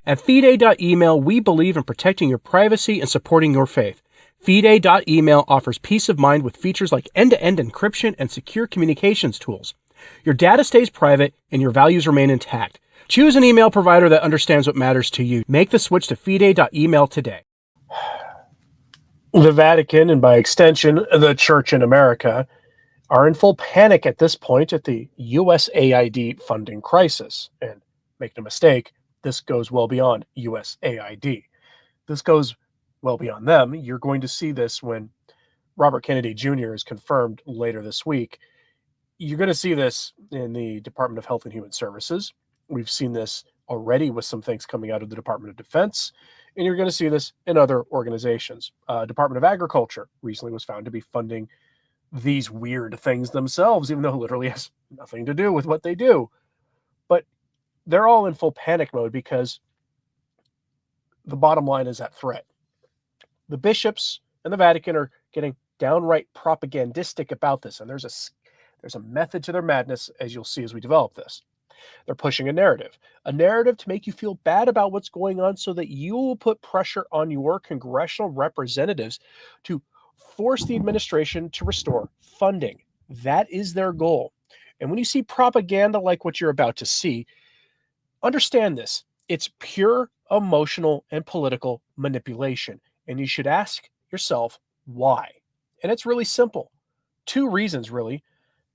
At Fide.email, we believe in protecting your privacy and supporting your faith. Fide.email offers peace of mind with features like end-to-end encryption and secure communications tools. Your data stays private and your values remain intact. Choose an email provider that understands what matters to you. Make the switch to Fide.email today. The Vatican, and by extension, the Church in America, are in full panic at this point at the USAID funding crisis. And make no mistake, this goes well beyond USAID. This goes well beyond them. You're going to see this when Robert Kennedy Jr. is confirmed later this week. You're going to see this in the Department of Health and Human Services. We've seen this already with some things coming out of the Department of Defense, and you're going to see this in other organizations. Department of Agriculture recently was found to be funding these weird things themselves, even though it literally has nothing to do with what they do. But they're all in full panic mode because the bottom line is at threat. The bishops and the Vatican are getting downright propagandistic about this, and there's a method to their madness, as you'll see as we develop this. They're pushing a narrative to make you feel bad about what's going on so that you will put pressure on your congressional representatives to force the administration to restore funding. That is their goal. And when you see propaganda like what you're about to see, understand this. It's pure emotional and political manipulation. And you should ask yourself why. And it's really simple. Two reasons, really.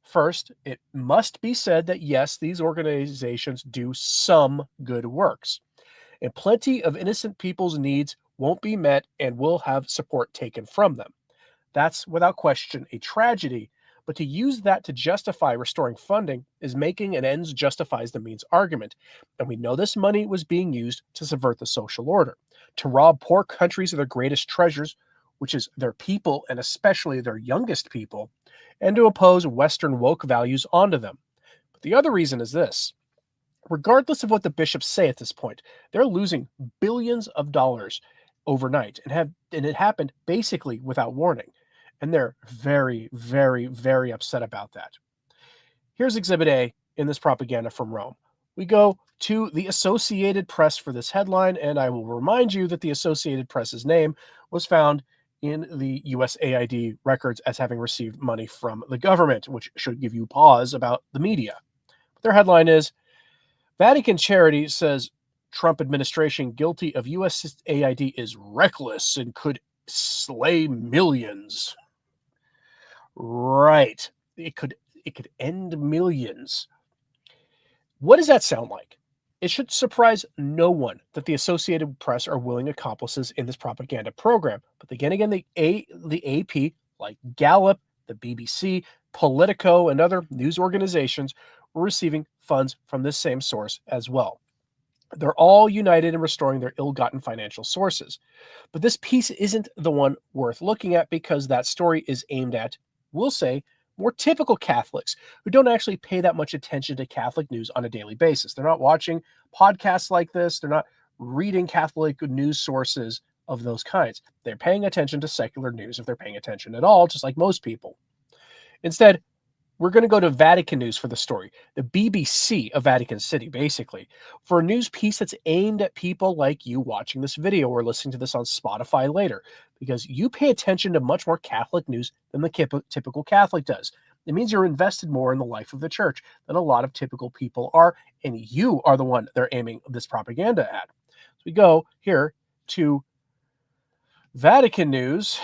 First, it must be said that yes, these organizations do some good works, and plenty of innocent people's needs won't be met and will have support taken from them. That's without question a tragedy, but to use that to justify restoring funding is making an ends justifies the means argument. And we know this money was being used to subvert the social order, to rob poor countries of their greatest treasures, which is their people and especially their youngest people, and to impose Western woke values onto them. But the other reason is this. Regardless of what the bishops say at this point, they're losing billions of dollars overnight, and it happened basically without warning. And they're very, very, very upset about that. Here's Exhibit A in this propaganda from Rome. We go to the Associated Press for this headline, and I will remind you that the Associated Press's name was found in the USAID records as having received money from the government, which should give you pause about the media. But their headline is, Vatican Charity says Trump administration guilty of USAID is reckless and could slay millions. Right. It could end millions. What does that sound like? It should surprise no one that the Associated Press are willing accomplices in this propaganda program. But again, the AP, like Gallup, the BBC, Politico, and other news organizations were receiving funds from this same source as well. They're all united in restoring their ill-gotten financial sources. But this piece isn't the one worth looking at because that story is aimed at, we'll say, more typical Catholics who don't actually pay that much attention to Catholic news on a daily basis. They're not watching podcasts like this. They're not reading Catholic news sources of those kinds. They're paying attention to secular news if they're paying attention at all, just like most people. Instead, we're going to go to Vatican News for the story, the BBC of Vatican City, basically, for a news piece that's aimed at people like you watching this video or listening to this on Spotify later, because you pay attention to much more Catholic news than the typical Catholic does. It means you're invested more in the life of the church than a lot of typical people are, and you are the one they're aiming this propaganda at. So we go here to Vatican News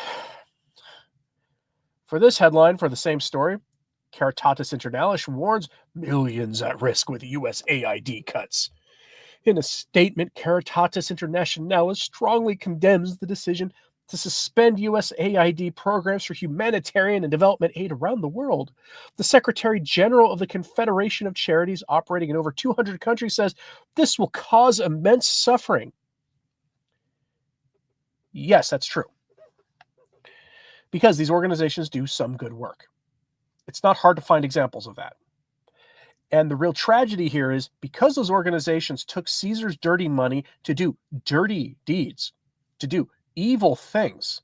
for this headline for the same story. Caritatis Internalis warns millions at risk with USAID cuts. In a statement, Caritatis Internationalis strongly condemns the decision to suspend USAID programs for humanitarian and development aid around the world. The Secretary General of the Confederation of Charities operating in over 200 countries says this will cause immense suffering. Yes, that's true. Because these organizations do some good work. It's not hard to find examples of that. And the real tragedy here is because those organizations took Caesar's dirty money to do dirty deeds, to do evil things,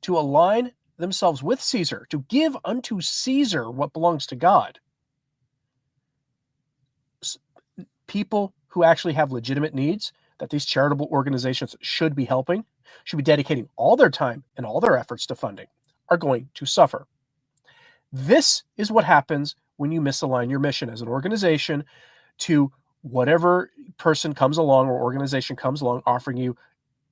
to align themselves with Caesar, to give unto Caesar what belongs to God. People who actually have legitimate needs, that these charitable organizations should be helping, should be dedicating all their time and all their efforts to funding, are going to suffer. This is what happens when you misalign your mission as an organization to whatever person comes along or organization comes along offering you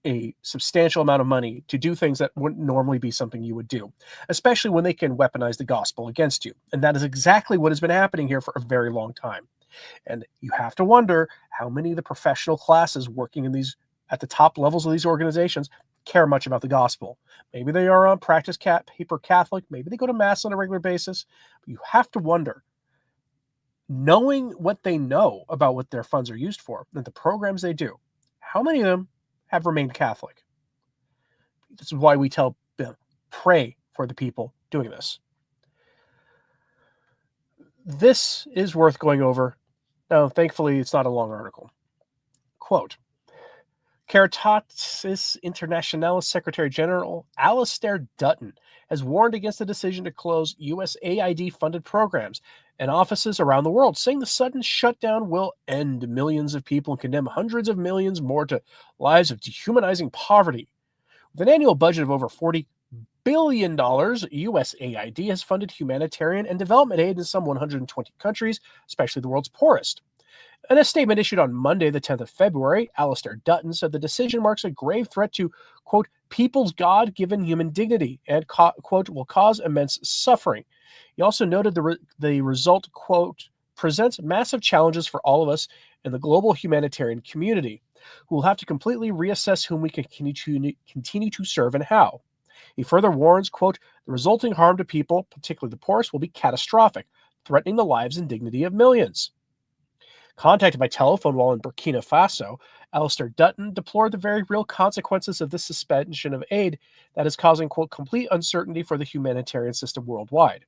a substantial amount of money to do things that wouldn't normally be something you would do, especially when they can weaponize the gospel against you. And that is exactly what has been happening here for a very long time. And you have to wonder how many of the professional classes working in these at the top levels of these organizations care much about the gospel. Maybe they are on paper Catholic, maybe they go to mass on a regular basis. But you have to wonder, knowing what they know about what their funds are used for and the programs they do, how many of them have remained Catholic? This is why we tell them, pray for the people doing this. This is worth going over. Now, thankfully, it's not a long article. Quote, Caritatis Internationalis Secretary General Alastair Dutton has warned against the decision to close USAID-funded programs and offices around the world, saying the sudden shutdown will end millions of people and condemn hundreds of millions more to lives of dehumanizing poverty. With an annual budget of over $40 billion, USAID has funded humanitarian and development aid in some 120 countries, especially the world's poorest. In a statement issued on Monday, the 10th of February, Alastair Dutton said the decision marks a grave threat to, quote, people's God-given human dignity and, quote, will cause immense suffering. He also noted the result, quote, presents massive challenges for all of us in the global humanitarian community, who will have to completely reassess whom we can continue to serve and how. He further warns, quote, the resulting harm to people, particularly the poorest, will be catastrophic, threatening the lives and dignity of millions. Contacted by telephone while in Burkina Faso, Alastair Dutton deplored the very real consequences of this suspension of aid that is causing, quote, complete uncertainty for the humanitarian system worldwide.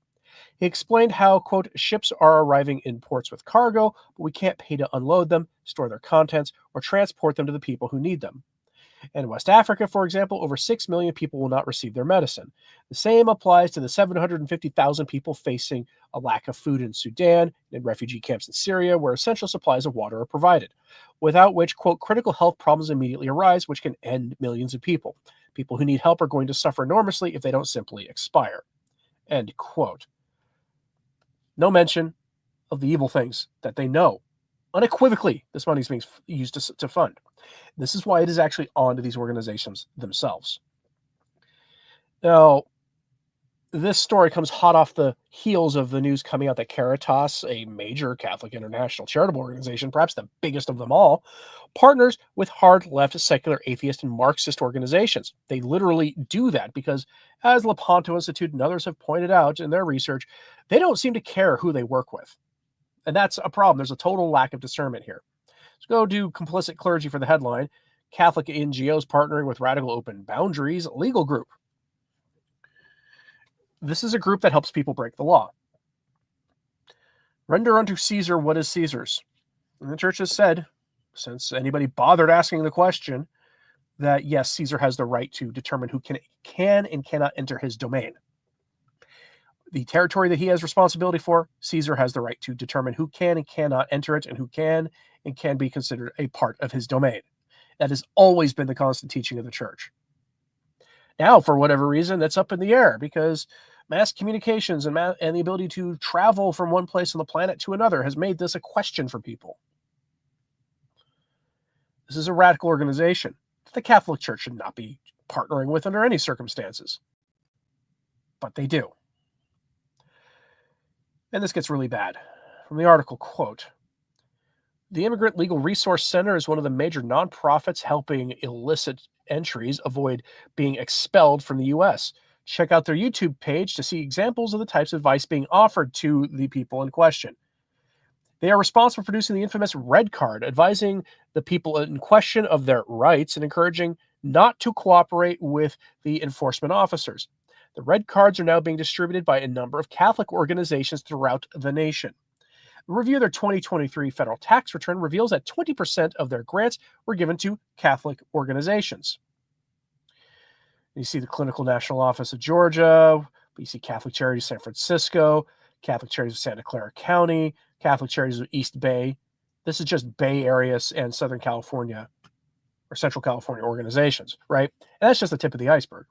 He explained how, quote, ships are arriving in ports with cargo, but we can't pay to unload them, store their contents, or transport them to the people who need them. In West Africa, for example, over 6 million people will not receive their medicine. The same applies to the 750,000 people facing a lack of food in Sudan and in refugee camps in Syria, where essential supplies of water are provided, without which, quote, critical health problems immediately arise, which can end millions of people. People who need help are going to suffer enormously if they don't simply expire. End quote. No mention of the evil things that they know. Unequivocally, this money is being used to fund. This is why it is actually on to these organizations themselves. Now, this story comes hot off the heels of the news coming out that Caritas, a major Catholic international charitable organization, perhaps the biggest of them all, partners with hard left, secular, atheist, and Marxist organizations. They literally do that because, as Lepanto Institute and others have pointed out in their research, they don't seem to care who they work with. And that's a problem. There's a total lack of discernment here. Let's go to complicit clergy for the headline. Catholic NGOs partnering with Radical Open Boundaries legal group. This is a group that helps people break the law. Render unto Caesar what is Caesar's. And the church has said, since anybody bothered asking the question, that yes, Caesar has the right to determine who can and cannot enter his domain. The territory that he has responsibility for, Caesar has the right to determine who can and cannot enter it and who can and can be considered a part of his domain. That has always been the constant teaching of the church. Now, for whatever reason, that's up in the air because mass communications and the ability to travel from one place on the planet to another has made this a question for people. This is a radical organization that the Catholic Church should not be partnering with under any circumstances. But they do. And this gets really bad. From the article, quote, the Immigrant Legal Resource Center is one of the major nonprofits helping illicit entries avoid being expelled from the U.S. Check out their YouTube page to see examples of the types of advice being offered to the people in question. They are responsible for producing the infamous Red Card, advising the people in question of their rights and encouraging not to cooperate with the enforcement officers. The Red Cards are now being distributed by a number of Catholic organizations throughout the nation. A review of their 2023 federal tax return reveals that 20% of their grants were given to Catholic organizations. You see the Clinical National Office of Georgia, you see Catholic Charities of San Francisco, Catholic Charities of Santa Clara County, Catholic Charities of East Bay. This is just Bay Area and Southern California or Central California organizations, right? And that's just the tip of the iceberg.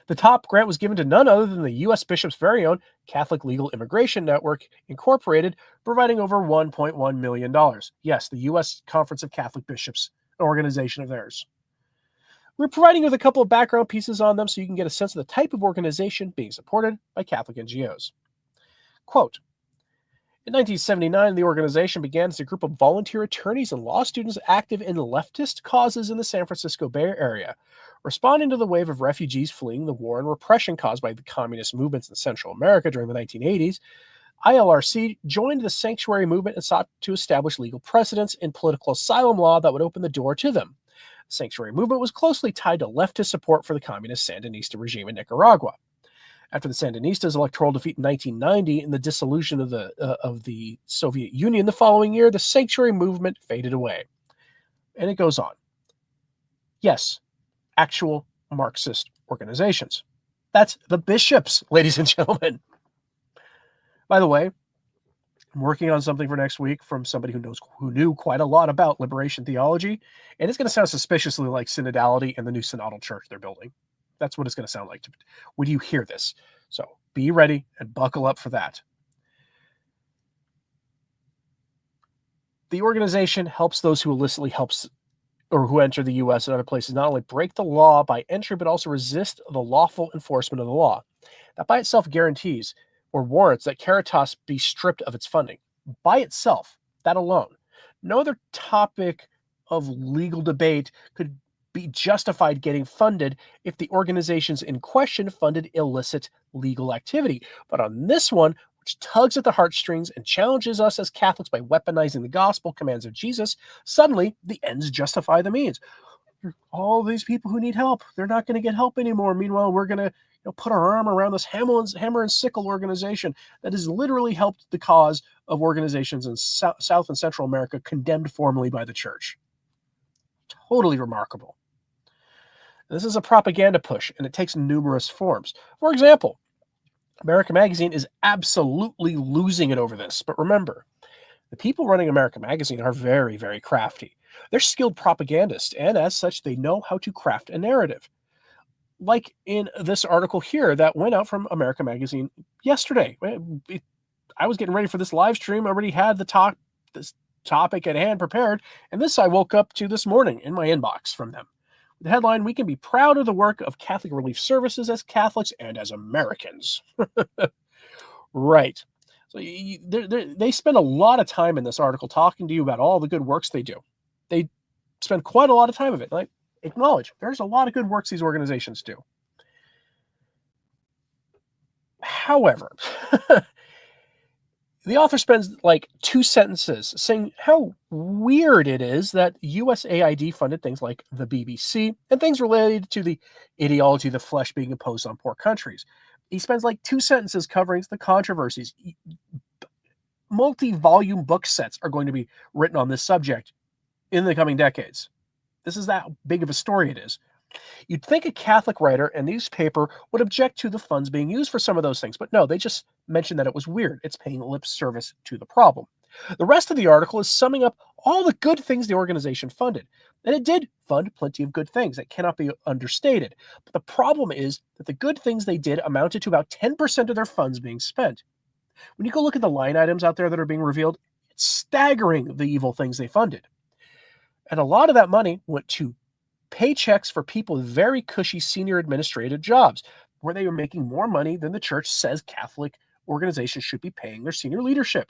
The top grant was given to none other than the U.S. Bishop's very own Catholic Legal Immigration Network, Incorporated, providing over $1.1 million. Yes, the U.S. Conference of Catholic Bishops, an organization of theirs. We're providing you with a couple of background pieces on them so you can get a sense of the type of organization being supported by Catholic NGOs. Quote, in 1979, the organization began as a group of volunteer attorneys and law students active in leftist causes in the San Francisco Bay Area, responding to the wave of refugees fleeing the war and repression caused by the communist movements in Central America during the 1980s. ILRC joined the sanctuary movement and sought to establish legal precedents in political asylum law that would open the door to them. The sanctuary movement was closely tied to leftist support for the communist Sandinista regime in Nicaragua. After the Sandinistas' electoral defeat in 1990 and the dissolution of the Soviet Union the following year, the sanctuary movement faded away. And it goes on. Yes, actual Marxist organizations. That's the bishops, ladies and gentlemen. By the way, I'm working on something for next week from somebody who knew quite a lot about liberation theology, and it's going to sound suspiciously like synodality and the new synodal church they're building. That's what it's going to sound like when you hear this. So be ready and buckle up for that. The organization helps those who illicitly helps or who enter the U.S. and other places not only break the law by entry, but also resist the lawful enforcement of the law. That by itself guarantees or warrants that Caritas be stripped of its funding. By itself, that alone. No other topic of legal debate could be justified getting funded if the organizations in question funded illicit legal activity. But on this one, which tugs at the heartstrings and challenges us as Catholics by weaponizing the gospel commands of Jesus, suddenly the ends justify the means. All these people who need help, they're not going to get help anymore. Meanwhile, we're going to put our arm around this hammer and sickle organization that has literally helped the cause of organizations in South and Central America condemned formally by the church. Totally remarkable. This is a propaganda push, and it takes numerous forms. For example, America Magazine is absolutely losing it over this. But remember, the people running America Magazine are very, very crafty. They're skilled propagandists, and as such, they know how to craft a narrative. Like in this article here that went out from America Magazine yesterday. I was getting ready for this live stream. I already had this topic at hand prepared, and this I woke up to this morning in my inbox from them. The headline, "We can be proud of the work of Catholic Relief Services as Catholics and as Americans." Right. So they spend a lot of time in this article talking to you about all the good works they do. They spend quite a lot of time of it. Like, acknowledge there's a lot of good works these organizations do. However, the author spends like 2 sentences saying how weird it is that USAID funded things like the BBC and things related to the ideology of the flesh being imposed on poor countries. He spends like 2 sentences covering the controversies. Multi-volume book sets are going to be written on this subject in the coming decades. This is that big of a story it is. You'd think a Catholic writer and newspaper would object to the funds being used for some of those things, but no, they just mentioned that it was weird. It's paying lip service to the problem. The rest of the article is summing up all the good things the organization funded. And it did fund plenty of good things. That cannot be understated. But the problem is that the good things they did amounted to about 10% of their funds being spent. When you go look at the line items out there that are being revealed, it's staggering the evil things they funded. And a lot of that money went to paychecks for people with very cushy senior administrative jobs, where they were making more money than the church says Catholic organizations should be paying their senior leadership.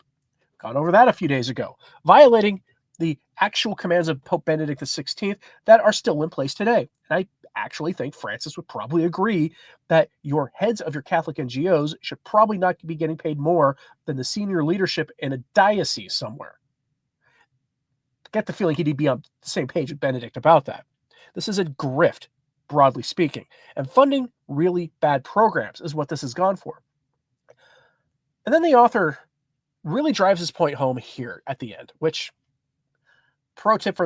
Gone over that a few days ago, violating the actual commands of Pope Benedict XVI that are still in place today. And I actually think Francis would probably agree that your heads of your Catholic NGOs should probably not be getting paid more than the senior leadership in a diocese somewhere. Get the feeling he'd be on the same page with Benedict about that. This is a grift, broadly speaking, and funding really bad programs is what this has gone for. And then the author really drives his point home here at the end, which, pro tip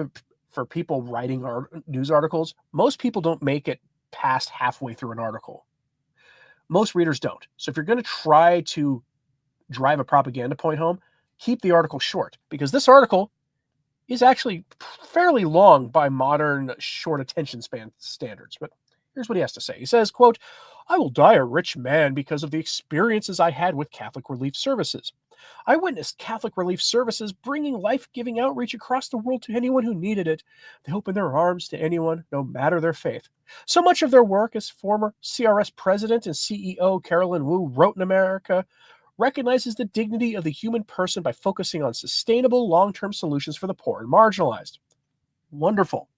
for people writing news articles, most people don't make it past halfway through an article. Most readers don't. So if you're going to try to drive a propaganda point home, keep the article short, because this article is actually fairly long by modern short attention span standards. But here's what he has to say. He says, quote, "I will die a rich man because of the experiences I had with Catholic Relief Services. I witnessed Catholic Relief Services bringing life-giving outreach across the world to anyone who needed it. They opened their arms to anyone, no matter their faith. So much of their work, as former CRS president and CEO Carolyn Wu wrote in America, recognizes the dignity of the human person by focusing on sustainable long-term solutions for the poor and marginalized." Wonderful.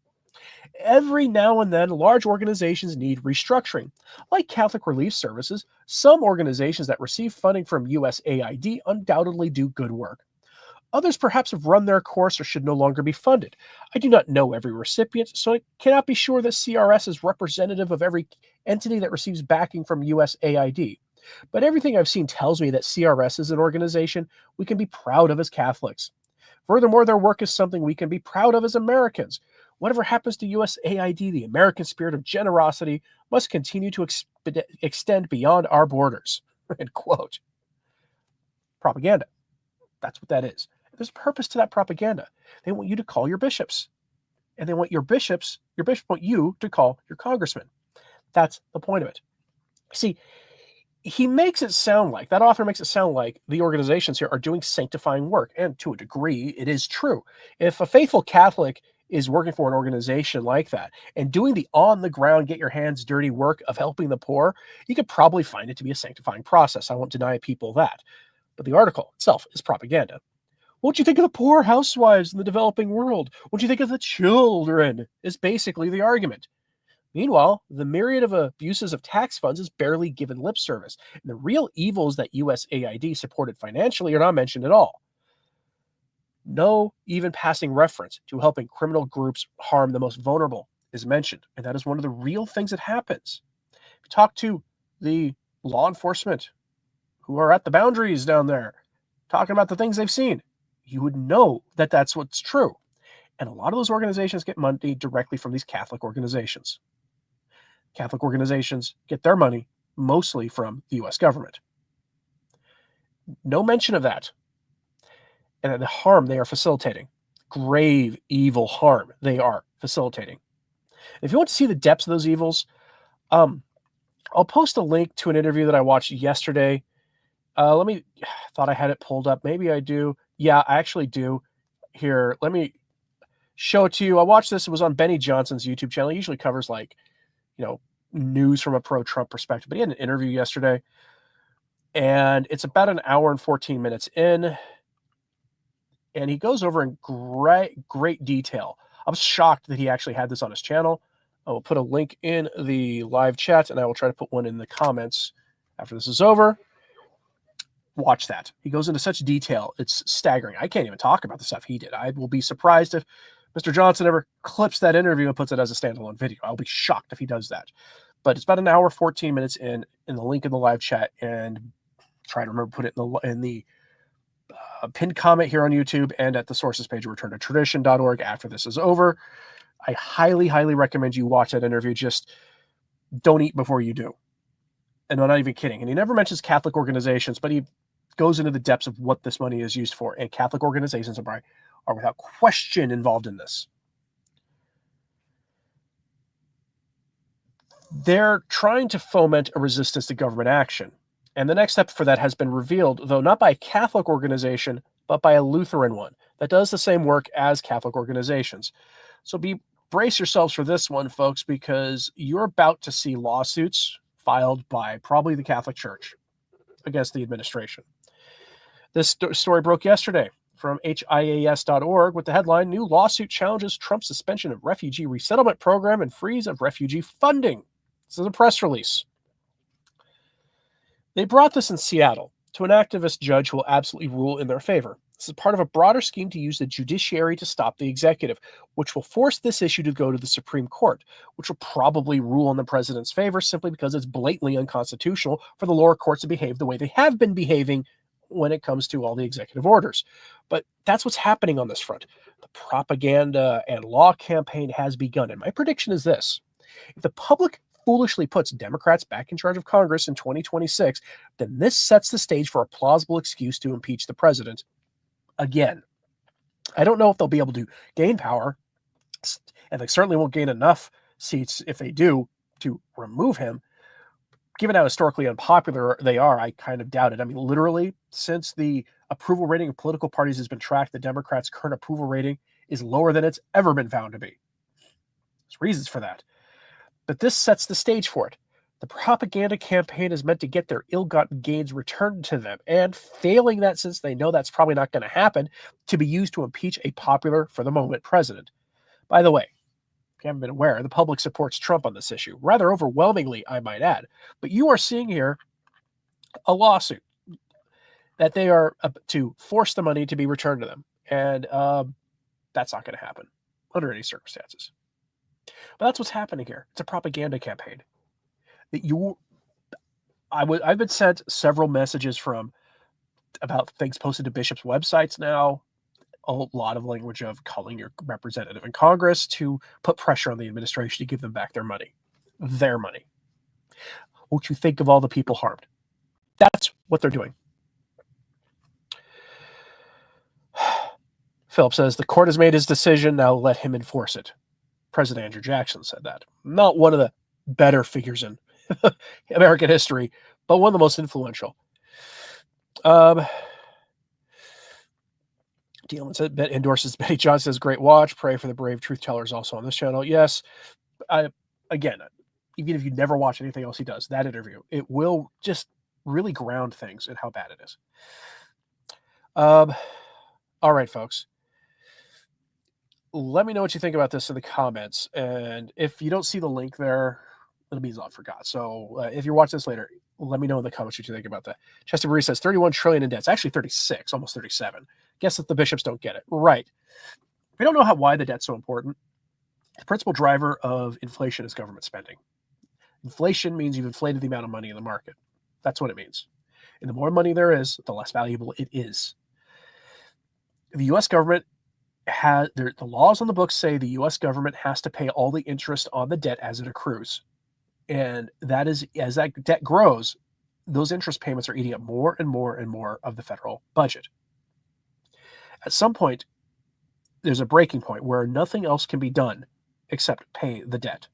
Every now and then, large organizations need restructuring. Like Catholic Relief Services, some organizations that receive funding from USAID undoubtedly do good work. Others perhaps have run their course or should no longer be funded. I do not know every recipient, so I cannot be sure that CRS is representative of every entity that receives backing from USAID. But everything I've seen tells me that CRS is an organization we can be proud of as Catholics. Furthermore, their work is something we can be proud of as Americans. Whatever happens to USAID, the American spirit of generosity must continue to extend beyond our borders. End quote. Propaganda. That's what that is. There's a purpose to that propaganda. They want you to call your bishops. And they want your bishop want you to call your congressman. That's the point of it. See, he makes it sound like, that author makes it sound like the organizations here are doing sanctifying work. And to a degree, it is true. If a faithful Catholic is working for an organization like that and doing the on-the-ground, get your hands dirty work of helping the poor, you could probably find it to be a sanctifying process. I won't deny people that. But the article itself is propaganda. What you think of the poor housewives in the developing world? What you think of the children is basically the argument. Meanwhile, the myriad of abuses of tax funds is barely given lip service, and the real evils that USAID supported financially are not mentioned at all. No even passing reference to helping criminal groups harm the most vulnerable is mentioned, and that is one of the real things that happens. If you talk to the law enforcement who are at the boundaries down there, talking about the things they've seen, you would know that that's what's true. And a lot of those organizations get money directly from these Catholic organizations. Catholic organizations get their money mostly from the U.S. government. No mention of that. And the harm they are facilitating. Grave, evil harm they are facilitating. If you want to see the depths of those evils, I'll post a link to an interview that I watched yesterday. Thought I had it pulled up. Maybe I do. Yeah, I actually do. Here, let me show it to you. I watched this. It was on Benny Johnson's YouTube channel. He usually covers news from a pro-Trump perspective, but he had an interview yesterday, and it's about an hour and 14 minutes in, and he goes over in great detail. I was shocked that he actually had this on his channel. I will put a link in the live chat, and I will try to put one in the comments after this is over. Watch that. He goes into such detail. It's staggering. I can't even talk about the stuff he did. I will be surprised if Mr. Johnson ever clips that interview and puts it as a standalone video. I'll be shocked if he does that. But it's about an hour, 14 minutes in the link in the live chat, and try to remember to put it in the pinned comment here on YouTube and at the sources page of returntotradition.org after this is over. I highly, highly recommend you watch that interview. Just don't eat before you do. And I'm not even kidding. And he never mentions Catholic organizations, but he goes into the depths of what this money is used for. And Catholic organizations are without question involved in this. They're trying to foment a resistance to government action. And the next step for that has been revealed, though not by a Catholic organization, but by a Lutheran one that does the same work as Catholic organizations. So brace yourselves for this one, folks, because you're about to see lawsuits filed by probably the Catholic Church against the administration. This story broke yesterday from HIAS.org with the headline, "New Lawsuit Challenges Trump's Suspension of Refugee Resettlement Program and Freeze of Refugee Funding." This is a press release. They brought this in Seattle to an activist judge who will absolutely rule in their favor. This is part of a broader scheme to use the judiciary to stop the executive, which will force this issue to go to the Supreme Court, which will probably rule in the president's favor simply because it's blatantly unconstitutional for the lower courts to behave the way they have been behaving when it comes to all the executive orders. But that's what's happening on this front. The propaganda and law campaign has begun. And my prediction is this: if the public foolishly puts Democrats back in charge of Congress in 2026, then this sets the stage for a plausible excuse to impeach the president again. I don't know if they'll be able to gain power, and they certainly won't gain enough seats if they do to remove him. Given how historically unpopular they are, I kind of doubt it. I mean, literally, since the approval rating of political parties has been tracked, the Democrats' current approval rating is lower than it's ever been found to be. There's reasons for that. But this sets the stage for it. The propaganda campaign is meant to get their ill-gotten gains returned to them, and failing that, since they know that's probably not going to happen, to be used to impeach a popular, for the moment, president. By the way, if you haven't been aware, the public supports Trump on this issue, rather overwhelmingly, I might add. But you are seeing here a lawsuit that they are to force the money to be returned to them, and that's not going to happen under any circumstances. But that's what's happening here. It's a propaganda campaign. I've been sent several messages about things posted to bishops' websites now. A lot of language of calling your representative in Congress to put pressure on the administration to give them back their money. Their money. Won't you think of all the people harmed? That's what they're doing. Philip says, the court has made his decision, now let him enforce it. President Andrew Jackson said that. Not one of the better figures in American history, but one of the most influential. Dylan said, endorses Betty Johnson's great watch. Pray for the brave truth tellers also on this channel. Yes. Again, even if you never watch anything else he does, that interview, it will just really ground things in how bad it is. All right, folks. Let me know what you think about this in the comments. And if you don't see the link there, it means I forgot. So if you're watching this later, let me know in the comments what you think about that. Chester Marie says 31 trillion in debt. It's actually 36, almost 37. Guess that the bishops don't get it. Right. We don't know why the debt's so important. The principal driver of inflation is government spending. Inflation means you've inflated the amount of money in the market. That's what it means. And the more money there is, the less valuable it is. The U.S. government the laws on the books say the U.S. government has to pay all the interest on the debt as it accrues. And that is, as that debt grows, those interest payments are eating up more and more and more of the federal budget. At some point, there's a breaking point where nothing else can be done except pay the debt.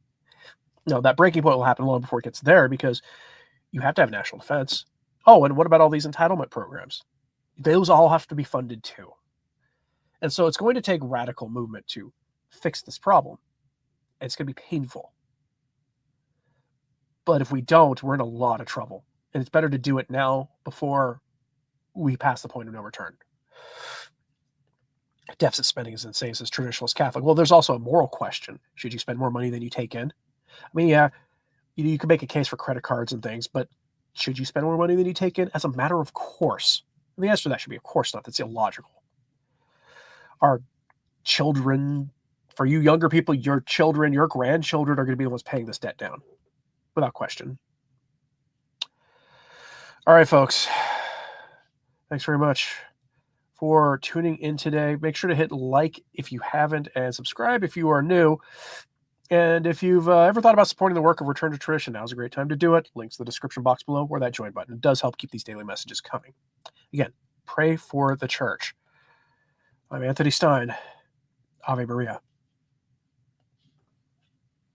Now, that breaking point will happen long before it gets there, because you have to have national defense. Oh, and what about all these entitlement programs? Those all have to be funded too. And so it's going to take radical movement to fix this problem. It's going to be painful. But if we don't, we're in a lot of trouble. And it's better to do it now before we pass the point of no return. Deficit spending is insane, says traditionalist Catholic. Well, there's also a moral question. Should you spend more money than you take in? I mean, yeah, you can make a case for credit cards and things, but should you spend more money than you take in? As a matter of course. And the answer to that should be, of course not. That's illogical. Our children, for you younger people, your children, your grandchildren are going to be the ones paying this debt down, without question. All right, folks. Thanks very much for tuning in today. Make sure to hit like if you haven't, and subscribe if you are new. And if you've ever thought about supporting the work of Return to Tradition, now's a great time to do it. Links in the description box below, or that join button. It does help keep these daily messages coming. Again, pray for the church. I'm Anthony Stine. Ave Maria.